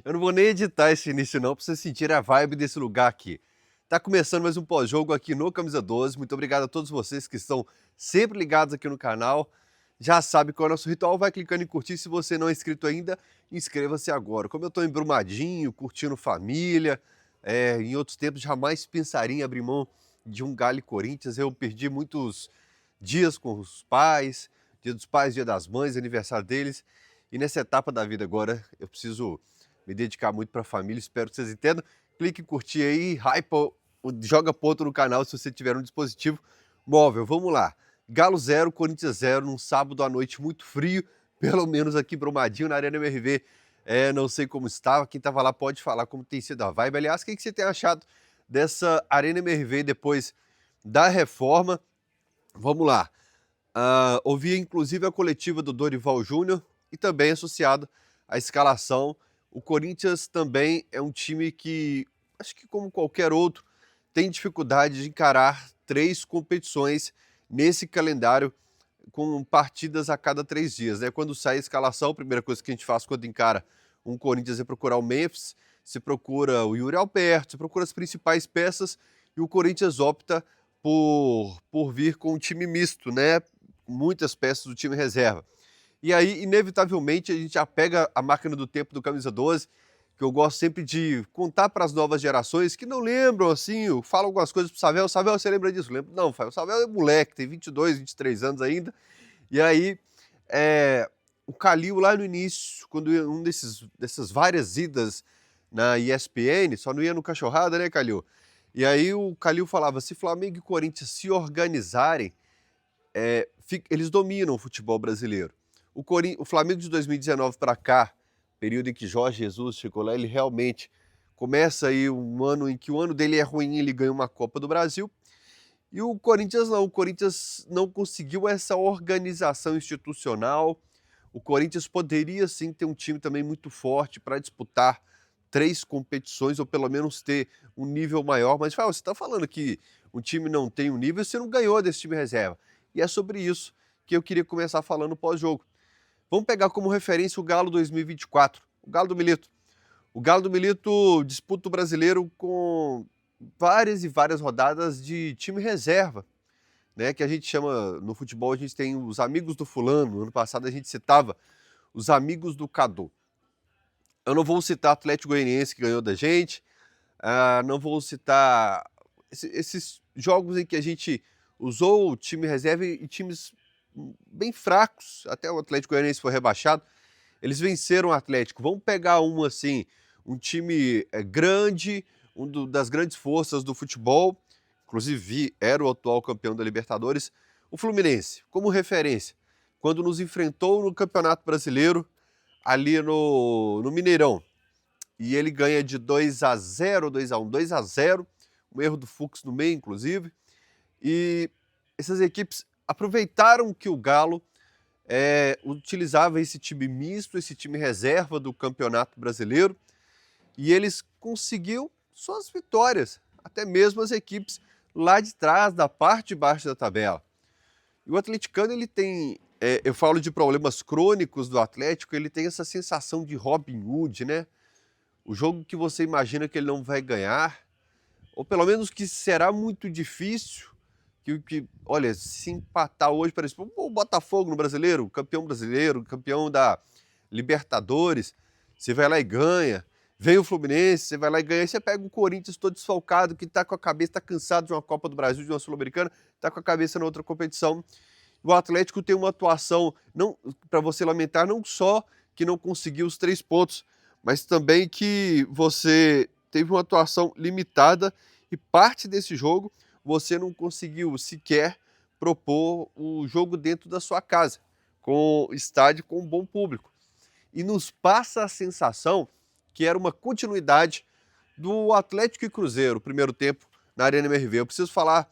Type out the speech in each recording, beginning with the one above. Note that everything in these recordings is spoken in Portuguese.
Eu não vou nem editar esse início não, pra vocês sentirem a vibe desse lugar aqui. Tá começando mais um pós-jogo aqui no Camisa 12. Muito obrigado a todos vocês que estão sempre ligados aqui no canal. Já sabe qual é o nosso ritual, vai clicando em curtir. Se você não é inscrito ainda, inscreva-se agora. Como eu tô embrumadinho, curtindo família, em outros tempos jamais pensaria em abrir mão de um Galo e Corinthians. Eu perdi muitos dias com os pais, dia dos pais, dia das mães, aniversário deles. E nessa etapa da vida agora, eu preciso me dedicar muito para a família, espero que vocês entendam. Clique em curtir aí, hypa, joga ponto no canal se você tiver um dispositivo móvel. Vamos lá. Galo 0, Corinthians 0, num sábado à noite muito frio, pelo menos aqui em Brumadinho, na Arena MRV. Não sei como estava, quem estava lá pode falar como tem sido a vibe. Aliás, o que você tem achado dessa Arena MRV depois da reforma? Vamos lá. Ouvi inclusive a coletiva do Dorival Júnior e também associado à escalação. O Corinthians também é um time que, acho que como qualquer outro, tem dificuldade de encarar 3 competições nesse calendário com partidas a cada 3 dias, né? Quando sai a escalação, a primeira coisa que a gente faz quando encara um Corinthians é procurar o Memphis, se procura o Yuri Alberto, se procura as principais peças e o Corinthians opta por vir com um time misto, né? Muitas peças do time reserva. E aí, inevitavelmente, a gente já pega a máquina do tempo do Camisa 12, que eu gosto sempre de contar para as novas gerações que não lembram, assim, eu falo algumas coisas pro Savel. Savel, você lembra disso? Lembro. Não, o Savel é moleque, tem 22, 23 anos ainda. E aí, o Calil lá no início, quando ia dessas várias idas na ESPN, só não ia no Cachorrada, né, Calil? E aí o Calil falava, se Flamengo e Corinthians se organizarem, eles dominam o futebol brasileiro. O Flamengo de 2019 para cá, período em que Jorge Jesus chegou lá, ele realmente começa aí um ano em que o ano dele é ruim, ele ganha uma Copa do Brasil. E o Corinthians não conseguiu essa organização institucional. O Corinthians poderia sim ter um time também muito forte para disputar 3 competições, ou pelo menos ter um nível maior. Mas você está falando que um time não tem um nível, você não ganhou desse time reserva. E é sobre isso que eu queria começar falando pós-jogo. Vamos pegar como referência o Galo 2024, o Galo do Milito. O Galo do Milito disputa o brasileiro com várias e várias rodadas de time reserva, né? Que a gente chama, no futebol, a gente tem os amigos do fulano. No ano passado a gente citava os amigos do Cadu. Eu não vou citar o Atlético Goianiense que ganhou da gente, não vou citar esses jogos em que a gente usou o time reserva e times bem fracos, até o Atlético Goianiense foi rebaixado, eles venceram o Atlético. Vamos pegar assim, um time grande, das grandes forças do futebol, inclusive era o atual campeão da Libertadores, o Fluminense, como referência. Quando nos enfrentou no Campeonato Brasileiro, ali no Mineirão, e ele ganha de 2-0, 2-1, 2-0, um erro do Fux no meio, inclusive, e essas equipes aproveitaram que o Galo utilizava esse time misto, esse time reserva do Campeonato Brasileiro, e eles conseguiu suas vitórias, até mesmo as equipes lá de trás, da parte de baixo da tabela. E o atleticano, ele tem, eu falo de problemas crônicos do Atlético, ele tem essa sensação de Robin Hood, né? O jogo que você imagina que ele não vai ganhar, ou pelo menos que será muito difícil, olha, se empatar hoje, por exemplo, o Botafogo no brasileiro, campeão da Libertadores, você vai lá e ganha. Vem o Fluminense, você vai lá e ganha. Aí você pega o Corinthians todo desfalcado, que tá com a cabeça, tá cansado de uma Copa do Brasil, de uma Sul-Americana, tá com a cabeça na outra competição. O Atlético tem uma atuação, não para você lamentar, não só que não conseguiu os 3 pontos, mas também que você teve uma atuação limitada e parte desse jogo você não conseguiu sequer propor o jogo dentro da sua casa, com estádio com um bom público. E nos passa a sensação que era uma continuidade do Atlético e Cruzeiro, primeiro tempo na Arena MRV. Eu preciso falar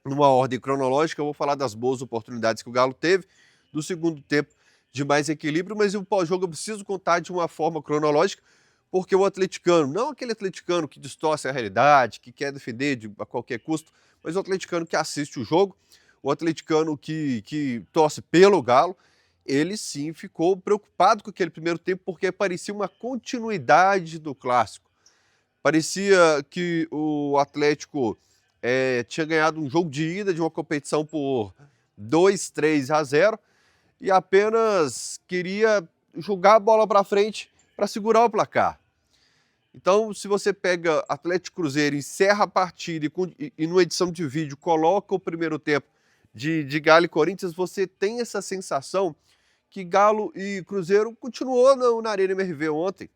numa ordem cronológica, eu vou falar das boas oportunidades que o Galo teve, do segundo tempo de mais equilíbrio, mas o pós-jogo eu preciso contar de uma forma cronológica, porque o atleticano, não aquele atleticano que distorce a realidade, que quer defender a qualquer custo, mas o atleticano que assiste o jogo, o atleticano que torce pelo Galo, ele sim ficou preocupado com aquele primeiro tempo, porque parecia uma continuidade do clássico. Parecia que o Atlético tinha ganhado um jogo de ida de uma competição por 2-3-0 e apenas queria jogar a bola para frente para segurar o placar. Então, se você pega Atlético Cruzeiro, encerra a partida e numa edição de vídeo coloca o primeiro tempo de Galo e Corinthians, você tem essa sensação que Galo e Cruzeiro continuou na Arena MRV ontem,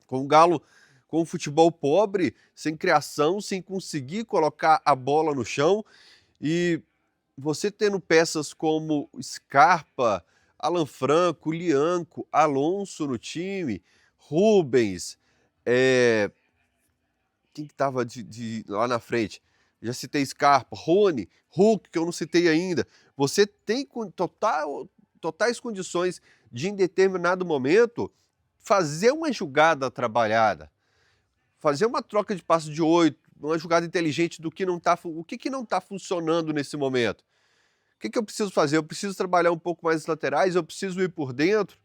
com o Galo com um futebol pobre, sem criação, sem conseguir colocar a bola no chão, e você tendo peças como Scarpa, Alan Franco, Lianco, Alonso no time, Rubens, quem que estava lá na frente? Já citei Scarpa, Rony, Hulk, que eu não citei ainda. Você tem totais condições de, em determinado momento, fazer uma jogada trabalhada, fazer uma troca de passe de 8, uma jogada inteligente do que não está, o que não está funcionando nesse momento. O que eu preciso fazer? Eu preciso trabalhar um pouco mais as laterais, eu preciso ir por dentro.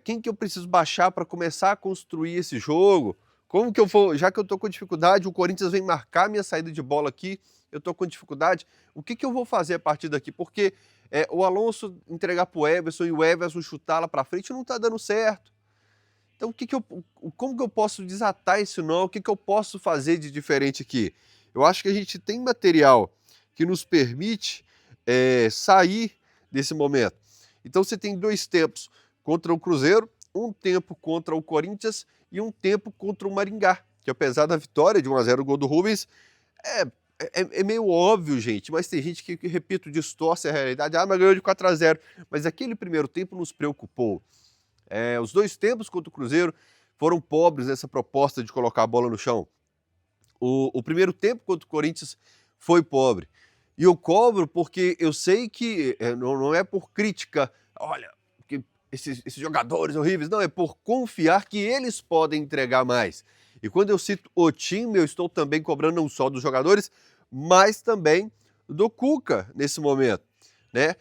Quem que eu preciso baixar para começar a construir esse jogo? Como que eu vou, já que eu estou com dificuldade, o Corinthians vem marcar minha saída de bola aqui, eu estou com dificuldade, o que eu vou fazer a partir daqui? Porque o Alonso entregar para o Everson e o Everson chutar lá para frente não está dando certo. Então como que eu posso desatar esse nó? O que eu posso fazer de diferente aqui? Eu acho que a gente tem material que nos permite sair desse momento. Então você tem 2 tempos contra o Cruzeiro, um tempo contra o Corinthians e um tempo contra o Maringá, que apesar da vitória de 1-0 o gol do Rubens, é meio óbvio, gente, mas tem gente que, repito, distorce a realidade. Mas ganhou de 4-0. Mas aquele primeiro tempo nos preocupou. Os 2 tempos contra o Cruzeiro foram pobres nessa proposta de colocar a bola no chão. O primeiro tempo contra o Corinthians foi pobre. E eu cobro porque eu sei que não é por crítica, olha, que esses jogadores horríveis, não, é por confiar que eles podem entregar mais. E quando eu cito o time, eu estou também cobrando não só dos jogadores, mas também do Cuca nesse momento, né?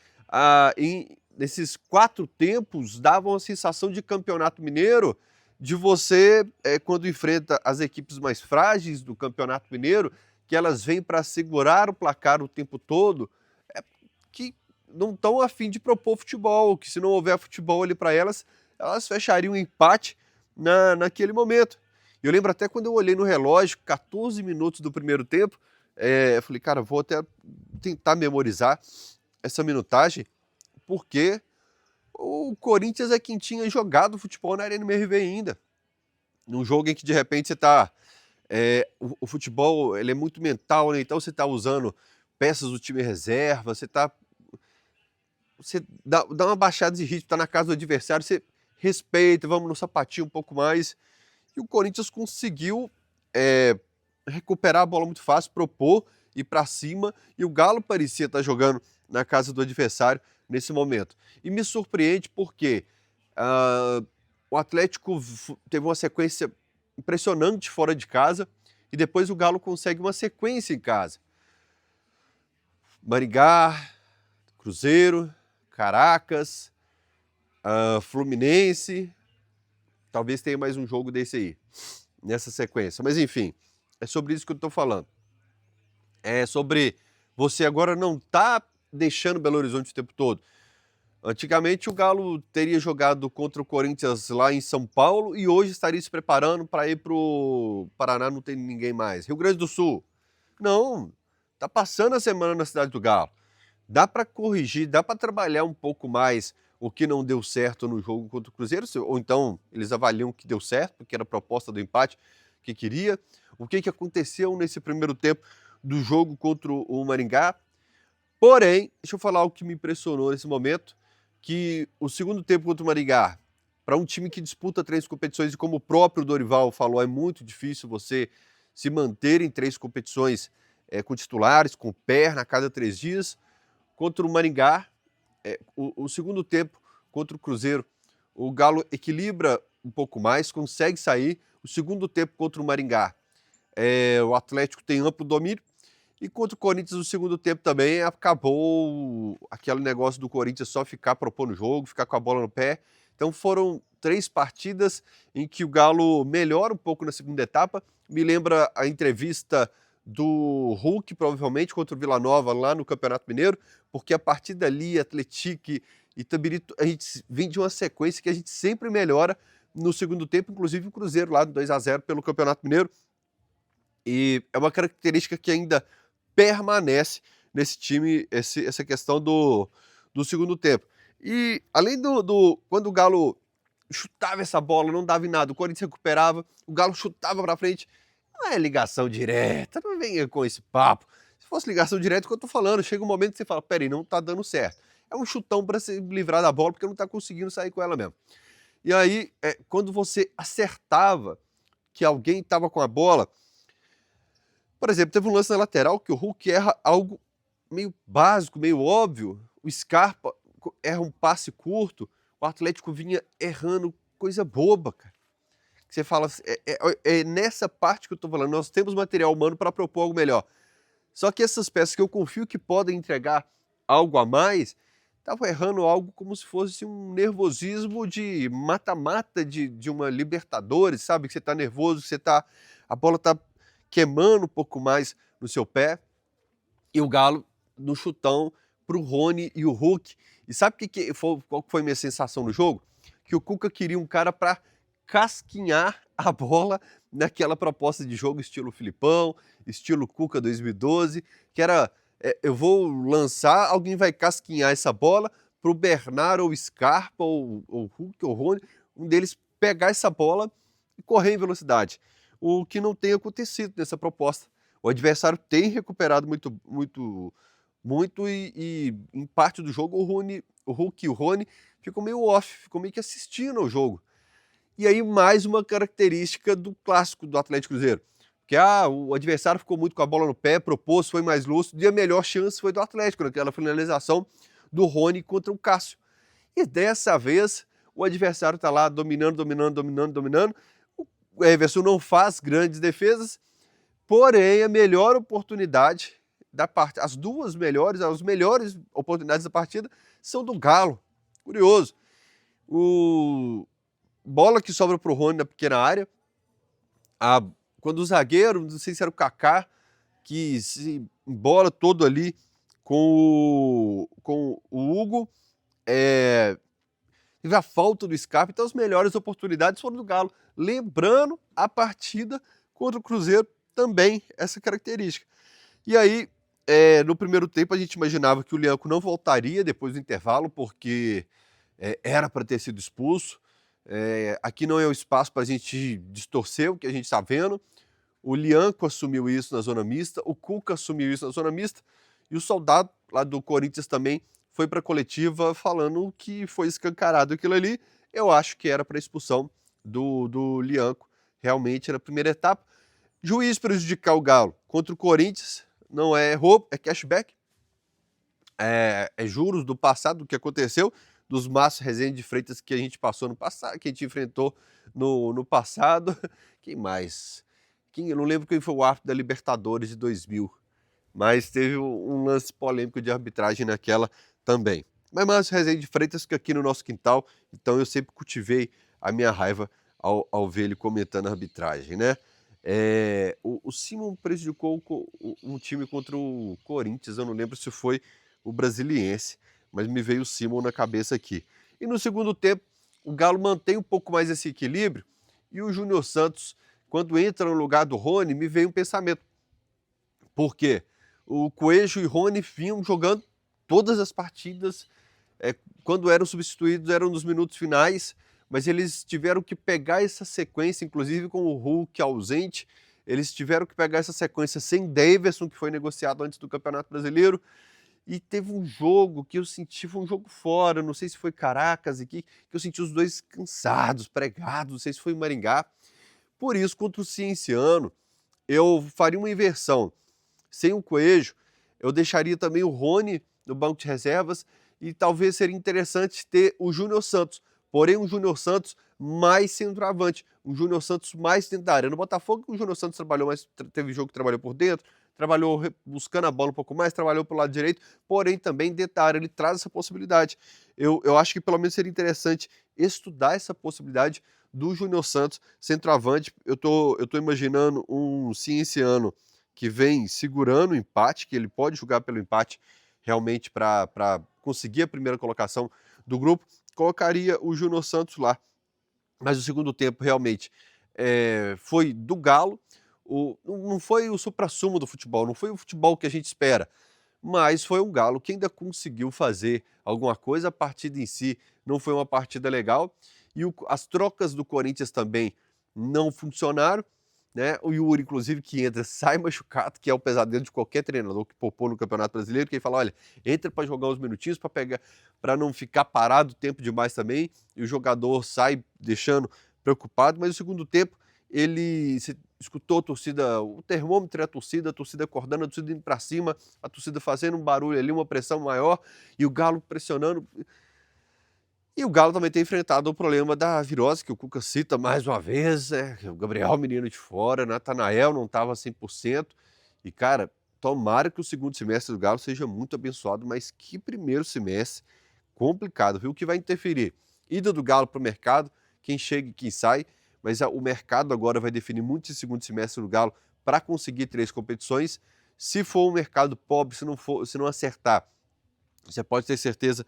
Nesses 4 tempos davam a sensação de campeonato mineiro, de você, quando enfrenta as equipes mais frágeis do campeonato mineiro, que elas vêm para segurar o placar o tempo todo, que não estão a fim de propor futebol, que se não houver futebol ali para elas fechariam um empate naquele momento. Eu lembro até quando eu olhei no relógio, 14 minutos do primeiro tempo, eu falei, cara, vou até tentar memorizar essa minutagem, porque o Corinthians é quem tinha jogado futebol na Arena MRV ainda. Num jogo em que de repente você está... o futebol ele é muito mental, né? Então você está usando peças do time reserva, você dá uma baixada de ritmo, está na casa do adversário, você respeita, vamos no sapatinho um pouco mais. E o Corinthians conseguiu recuperar a bola muito fácil, propor, ir para cima, e o Galo parecia estar jogando na casa do adversário nesse momento. E me surpreende porque o Atlético teve uma sequência impressionante fora de casa, e depois o Galo consegue uma sequência em casa. Maringá, Cruzeiro, Caracas, Fluminense, talvez tenha mais um jogo desse aí, nessa sequência. Mas enfim, é sobre isso que eu estou falando. É sobre você agora não tá deixando Belo Horizonte o tempo todo. Antigamente o Galo teria jogado contra o Corinthians lá em São Paulo e hoje estaria se preparando para ir para o Paraná, não tem ninguém mais. Rio Grande do Sul. Não, tá passando a semana na cidade do Galo. Dá para corrigir, dá para trabalhar um pouco mais o que não deu certo no jogo contra o Cruzeiro, ou então eles avaliam que deu certo, porque era a proposta do empate que queria. O que aconteceu nesse primeiro tempo do jogo contra o Maringá. Porém, deixa eu falar o que me impressionou nesse momento, que o segundo tempo contra o Maringá, para um time que disputa 3 competições, e como o próprio Dorival falou, é muito difícil você se manter em 3 competições com titulares, com perna a cada 3 dias. Contra o Maringá, o segundo tempo contra o Cruzeiro, o Galo equilibra um pouco mais, consegue sair. O segundo tempo contra o Maringá, o Atlético tem amplo domínio. E contra o Corinthians no segundo tempo também acabou aquele negócio do Corinthians só ficar propondo o jogo, ficar com a bola no pé. Então foram 3 partidas em que o Galo melhora um pouco na segunda etapa. Me lembra a entrevista do Hulk, provavelmente, contra o Vila Nova lá no Campeonato Mineiro, porque a partir dali, Atlético e Itabiri, a gente vem de uma sequência que a gente sempre melhora no segundo tempo, inclusive o Cruzeiro lá no 2-0 pelo Campeonato Mineiro. E é uma característica que ainda permanece nesse time, essa questão do segundo tempo. E além quando o Galo chutava essa bola, não dava em nada, o Corinthians recuperava, o Galo chutava para frente, não é ligação direta, não venha com esse papo. Se fosse ligação direta, é o que eu tô falando, chega um momento que você fala, peraí, não tá dando certo. É um chutão para se livrar da bola, porque não tá conseguindo sair com ela mesmo. E aí, quando você acertava que alguém estava com a bola, por exemplo, teve um lance na lateral que o Hulk erra algo meio básico, meio óbvio. O Scarpa erra um passe curto, o Atlético vinha errando coisa boba, cara. Você fala, é nessa parte que eu tô falando, nós temos material humano para propor algo melhor. Só que essas peças que eu confio que podem entregar algo a mais, estavam errando algo como se fosse um nervosismo de mata-mata de uma Libertadores, sabe? Que você tá nervoso, a bola tá queimando um pouco mais no seu pé, e o Galo no chutão pro Rony e o Hulk. E sabe qual foi a minha sensação no jogo? Que o Cuca queria um cara para casquinhar a bola naquela proposta de jogo estilo Filipão, estilo Cuca 2012, que era, eu vou lançar, alguém vai casquinhar essa bola pro Bernard ou Scarpa ou Hulk ou Rony, um deles pegar essa bola e correr em velocidade. O que não tem acontecido nessa proposta. O adversário tem recuperado muito e em parte do jogo o Hulk e o Rony ficam meio off, ficam meio que assistindo ao jogo. E aí mais uma característica do clássico do Atlético Cruzeiro, que o adversário ficou muito com a bola no pé, propôs, foi mais lúcido e a melhor chance foi do Atlético, naquela finalização do Rony contra o Cássio. E dessa vez o adversário está lá dominando. O Everson não faz grandes defesas, porém a melhor oportunidade da partida, as melhores oportunidades da partida são do Galo. Curioso. O bola que sobra para o Rony na pequena área, quando o zagueiro, não sei se era o Kaká, que se embola todo ali com o Hugo, teve a falta do Scarpa, então as melhores oportunidades foram do Galo. Lembrando a partida contra o Cruzeiro, também essa característica. E aí, no primeiro tempo, a gente imaginava que o Lianco não voltaria depois do intervalo, porque era para ter sido expulso. Aqui não é o espaço para a gente distorcer o que a gente está vendo. O Lianco assumiu isso na zona mista, o Cuca assumiu isso na zona mista, e o soldado lá do Corinthians também foi para a coletiva falando que foi escancarado aquilo ali. Eu acho que era para expulsão do Lianco, realmente na primeira etapa. Juiz prejudicar o Galo contra o Corinthians não é roubo, é cashback. É juros do passado, do que aconteceu, dos Márcio Rezende de Freitas que a gente passou no passado, que a gente enfrentou no passado. Quem mais? Eu não lembro quem foi o árbitro da Libertadores de 2000, mas teve um lance polêmico de arbitragem naquela também. Mas Márcio Rezende de Freitas fica aqui no nosso quintal, então eu sempre cultivei a minha raiva ao ver ele comentando a arbitragem, né? O Simon prejudicou um time contra o Corinthians, eu não lembro se foi o Brasiliense, mas me veio o Simon na cabeça aqui. E no segundo tempo, o Galo mantém um pouco mais esse equilíbrio, e o Júnior Santos, quando entra no lugar do Rony, me veio um pensamento. Por quê? O Coelho e o Rony vinham jogando todas as partidas, quando eram substituídos eram nos minutos finais, mas eles tiveram que pegar essa sequência, inclusive com o Hulk ausente, eles tiveram que pegar essa sequência sem Daverson, que foi negociado antes do Campeonato Brasileiro, e teve um jogo que eu senti, foi um jogo fora, não sei se foi Caracas aqui, que eu senti os dois cansados, pregados, não sei se foi em Maringá. Por isso, contra o Cienciano, eu faria uma inversão. Sem o Coelho, eu deixaria também o Rony no banco de reservas e talvez seria interessante ter o Júnior Santos, porém um Júnior Santos mais centroavante, um Júnior Santos mais dentro da área. No Botafogo, o Júnior Santos trabalhou mais, teve jogo que trabalhou por dentro, trabalhou buscando a bola um pouco mais, trabalhou pelo lado direito, porém também dentro da área ele traz essa possibilidade. Eu acho que pelo menos seria interessante estudar essa possibilidade do Júnior Santos, centroavante. Eu tô imaginando um Cienciano que vem segurando o empate, que ele pode jogar pelo empate realmente para conseguir a primeira colocação do grupo. Colocaria o Júnior Santos lá. Mas o segundo tempo realmente foi do Galo. Não foi o suprassumo do futebol, não foi o futebol que a gente espera, mas foi um Galo que ainda conseguiu fazer alguma coisa. A partida em si não foi uma partida legal e as trocas do Corinthians também não funcionaram, né? O Yuri, inclusive, que entra, sai machucado, que é o pesadelo de qualquer treinador que poupou no Campeonato Brasileiro, que ele fala, olha, entra para jogar uns minutinhos, para pegar, para não ficar parado tempo demais também, e o jogador sai deixando preocupado, mas no segundo tempo ele escutou a torcida, o termômetro é a torcida acordando, a torcida indo para cima, a torcida fazendo um barulho ali, uma pressão maior, e o Galo pressionando. E o Galo também tem enfrentado o problema da virose, que o Cuca cita mais uma vez, né? O Gabriel menino de fora, Natanael não estava 100%. E, cara, tomara que o segundo semestre do Galo seja muito abençoado, mas que primeiro semestre complicado, viu? O que vai interferir? Ida do Galo para o mercado, quem chega e quem sai, mas o mercado agora vai definir muito esse segundo semestre do Galo para conseguir 3 competições. Se for um mercado pobre, se não acertar, você pode ter certeza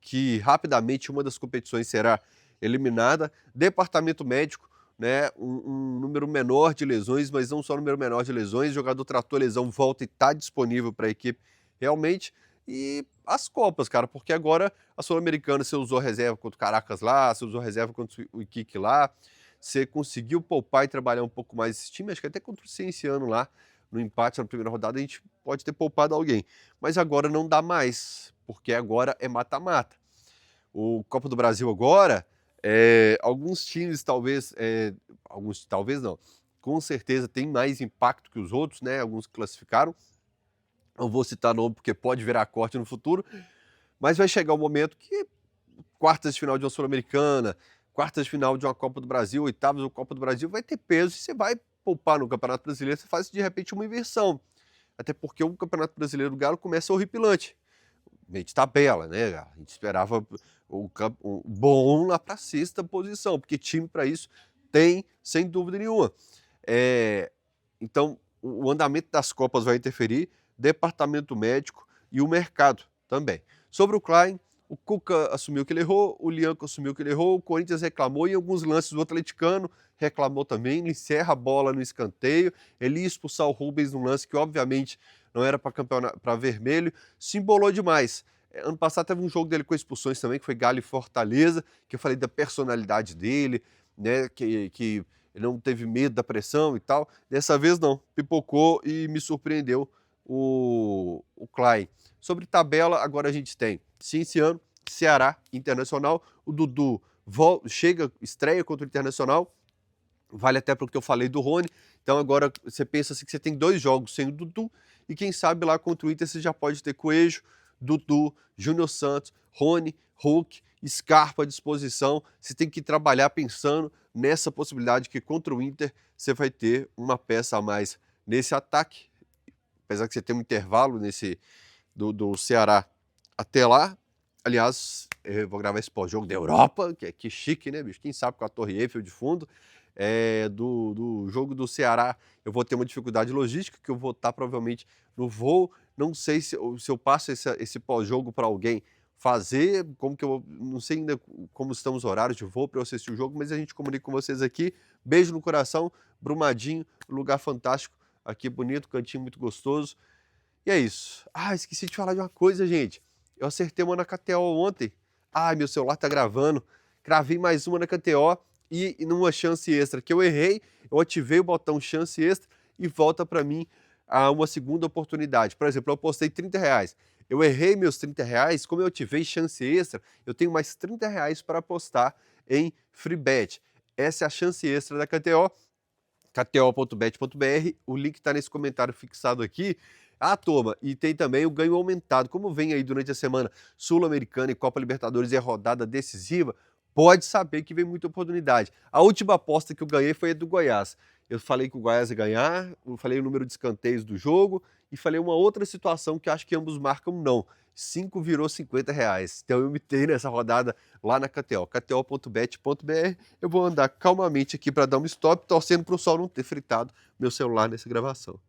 que rapidamente uma das competições será eliminada. Departamento médico, né, um número menor de lesões, mas não só um número menor de lesões, o jogador tratou a lesão, volta e está disponível para a equipe realmente. E as Copas, cara, porque agora a Sul-Americana você usou reserva contra o Caracas lá, você usou reserva contra o Iquique lá, você conseguiu poupar e trabalhar um pouco mais esse time, acho que até contra o Cienciano lá, no empate na primeira rodada, a gente pode ter poupado alguém. Mas agora não dá mais, porque agora é mata-mata. O Copa do Brasil agora, alguns times alguns talvez não, com certeza tem mais impacto que os outros, né? Alguns classificaram. Não vou citar nome porque pode virar corte no futuro, mas vai chegar o momento que quartas de final de uma Sul-Americana, quartas de final de uma Copa do Brasil, oitavas da Copa do Brasil, vai ter peso e você vai poupar no Campeonato Brasileiro, você faz de repente uma inversão. Até porque o Campeonato Brasileiro do Galo começa horripilante. Meio de tabela, né? A gente esperava o bom lá para a sexta posição, porque time para isso tem, sem dúvida nenhuma. Então, o andamento das Copas vai interferir, departamento médico e o mercado também. Sobre o Klein, o Cuca assumiu que ele errou, o Lianco assumiu que ele errou, o Corinthians reclamou e em alguns lances do atleticano reclamou também, ele encerra a bola no escanteio, ele ia expulsar o Rubens num lance que obviamente não era para vermelho, se embolou demais. Ano passado teve um jogo dele com expulsões também, que foi Galo e Fortaleza, que eu falei da personalidade dele, né, que ele não teve medo da pressão e tal. Dessa vez não, pipocou e me surpreendeu o Klein. Sobre tabela, agora a gente tem Cienciano, Ceará, Internacional, o Dudu chega, estreia contra o Internacional, vale até pelo que eu falei do Rony. Então agora você pensa assim que você tem 2 jogos sem o Dudu e quem sabe lá contra o Inter você já pode ter Coelho, Dudu, Júnior Santos, Rony, Hulk, Scarpa à disposição. Você tem que trabalhar pensando nessa possibilidade que contra o Inter você vai ter uma peça a mais nesse ataque, apesar que você tem um intervalo do Ceará até lá. Aliás, eu vou gravar esse pós-jogo da Europa, que chique, né, bicho? Quem sabe com a Torre Eiffel de fundo. Do jogo do Ceará, eu vou ter uma dificuldade logística, que eu vou estar provavelmente no voo. Não sei se eu passo esse pós-jogo para alguém fazer, como que eu não sei ainda como estão os horários de voo para eu assistir o jogo, mas a gente comunica com vocês aqui. Beijo no coração, Brumadinho, lugar fantástico, aqui bonito, cantinho muito gostoso. E é isso. Ah, esqueci de falar de uma coisa, gente. Eu acertei uma na KTO ontem. Ai, meu celular tá gravando. Cravei mais uma na KTO e numa chance extra que eu errei, eu ativei o botão chance extra e volta para mim uma segunda oportunidade. Por exemplo, eu apostei R$ 30. Eu errei meus R$ 30, como eu ativei chance extra, eu tenho mais R$ 30 para apostar em free bet. Essa é a chance extra da KTO, kto.bet.br, o link está nesse comentário fixado aqui. Ah, turma, e tem também o ganho aumentado. Como vem aí durante a semana Sul-Americana e Copa Libertadores e a rodada decisiva, pode saber que vem muita oportunidade. A última aposta que eu ganhei foi a do Goiás. Eu falei que o Goiás ia ganhar, eu falei o número de escanteios do jogo e falei uma outra situação que eu acho que ambos marcam não. 5 virou R$ 50. Então eu mitei nessa rodada lá na KTO, kto.bet.br. Eu vou andar calmamente aqui para dar um stop, torcendo para o sol não ter fritado meu celular nessa gravação.